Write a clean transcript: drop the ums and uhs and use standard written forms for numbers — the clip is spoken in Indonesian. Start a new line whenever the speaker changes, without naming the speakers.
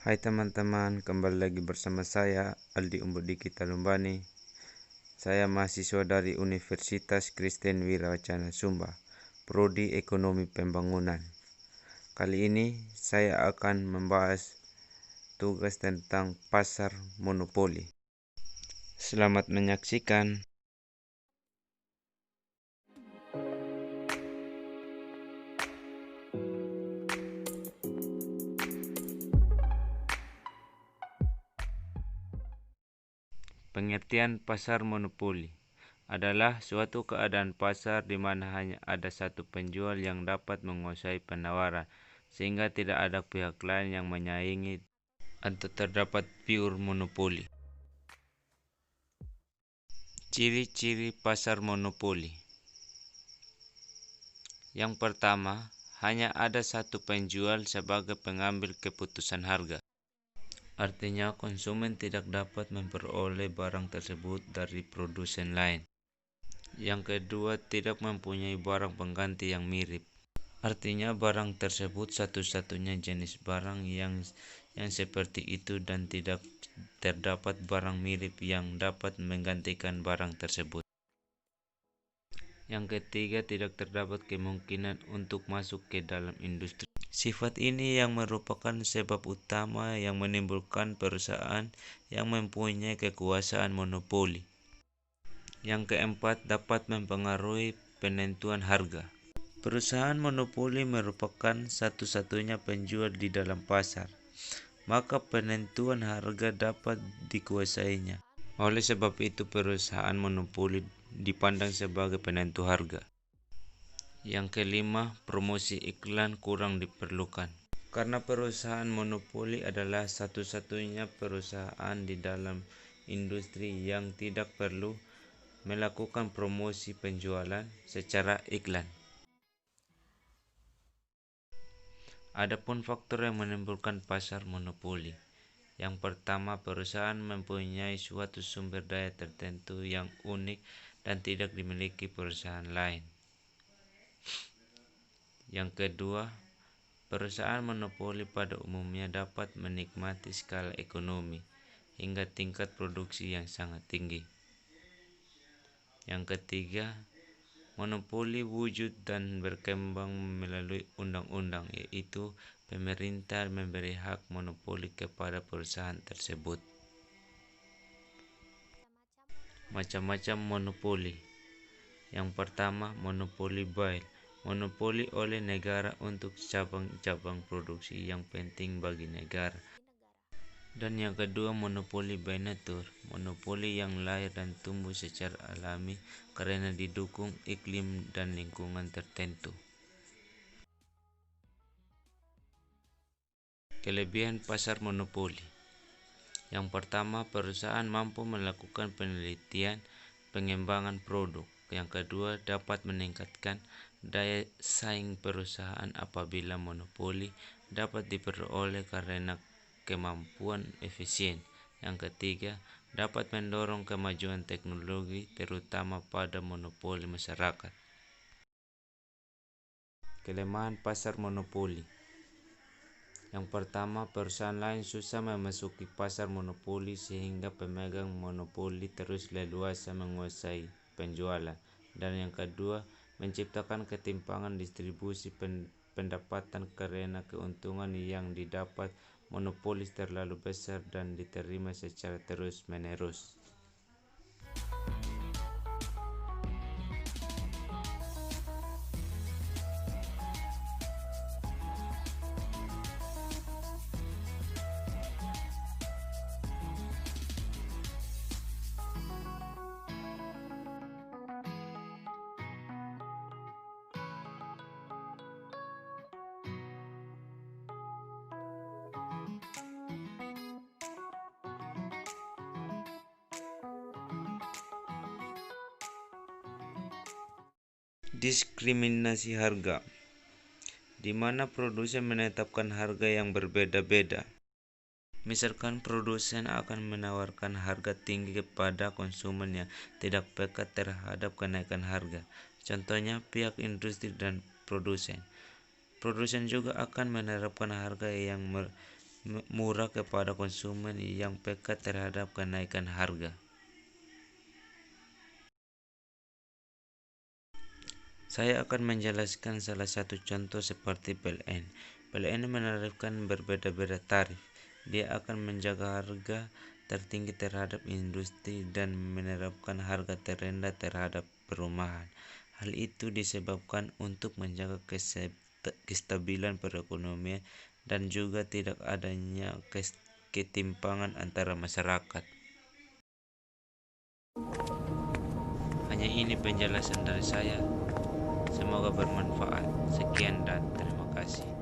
Hai teman-teman, kembali lagi bersama saya Aldi Umbudiki Talumbani. Saya mahasiswa dari Universitas Kristen Wirawacana Sumba, Prodi Ekonomi Pembangunan. Kali ini saya akan membahas tugas tentang pasar monopoli. Selamat menyaksikan. Pengertian pasar monopoli adalah suatu keadaan pasar di mana hanya ada satu penjual yang dapat menguasai penawaran, sehingga tidak ada pihak lain yang menyaingi atau terdapat pure monopoli. Ciri-ciri pasar monopoli. Yang pertama, hanya ada satu penjual sebagai pengambil keputusan harga. Artinya konsumen tidak dapat memperoleh barang tersebut dari produsen lain. Yang kedua, tidak mempunyai barang pengganti yang mirip. Artinya barang tersebut satu-satunya jenis barang yang seperti itu dan tidak terdapat barang mirip yang dapat menggantikan barang tersebut. Yang ketiga, tidak terdapat kemungkinan untuk masuk ke dalam industri. Sifat ini yang merupakan sebab utama yang menimbulkan perusahaan yang mempunyai kekuasaan monopoli. Yang keempat, dapat mempengaruhi penentuan harga. Perusahaan monopoli merupakan satu-satunya penjual di dalam pasar, maka penentuan harga dapat dikuasainya. Oleh sebab itu, perusahaan monopoli dipandang sebagai penentu harga. Yang kelima, promosi iklan kurang diperlukan. Karena perusahaan monopoli adalah satu-satunya perusahaan di dalam industri yang tidak perlu melakukan promosi penjualan secara iklan. Adapun faktor yang menimbulkan pasar monopoli. Yang pertama, perusahaan mempunyai suatu sumber daya tertentu yang unik dan tidak dimiliki perusahaan lain. Yang kedua, perusahaan monopoli pada umumnya dapat menikmati skala ekonomi hingga tingkat produksi yang sangat tinggi. Yang ketiga, monopoli wujud dan berkembang melalui undang-undang, yaitu pemerintah memberi hak monopoli kepada perusahaan tersebut. Macam-macam monopoli. Yang pertama, monopoli bail. Monopoli oleh negara untuk cabang-cabang produksi yang penting bagi negara. Dan yang kedua, monopoli by nature. Monopoli yang lahir dan tumbuh secara alami karena didukung iklim dan lingkungan tertentu. Kelebihan pasar monopoli. Yang pertama, perusahaan mampu melakukan penelitian, pengembangan produk. Yang kedua, dapat meningkatkan daya saing perusahaan apabila monopoli dapat diperoleh karena kemampuan efisien. Yang ketiga, dapat mendorong kemajuan teknologi terutama pada monopoli masyarakat. Kelemahan pasar monopoli. Yang pertama, perusahaan lain susah memasuki pasar monopoli sehingga pemegang monopoli terus leluasa menguasai penjualan. Dan yang kedua, menciptakan ketimpangan distribusi pendapatan karena keuntungan yang didapat monopolis terlalu besar dan diterima secara terus-menerus. Diskriminasi harga, di mana produsen menetapkan harga yang berbeda-beda. Misalkan produsen akan menawarkan harga tinggi kepada konsumen yang tidak peka terhadap kenaikan harga. Contohnya pihak industri dan produsen. Produsen juga akan menerapkan harga yang murah kepada konsumen yang peka terhadap kenaikan harga. Saya akan menjelaskan salah satu contoh seperti PLN. PLN menerapkan berbeda-beda tarif. Dia akan menjaga harga tertinggi terhadap industri dan menerapkan harga terendah terhadap perumahan. Hal itu disebabkan untuk menjaga kestabilan perekonomian dan juga tidak adanya ketimpangan antara masyarakat. Hanya ini penjelasan dari saya. Semoga bermanfaat. Sekian dan terima kasih.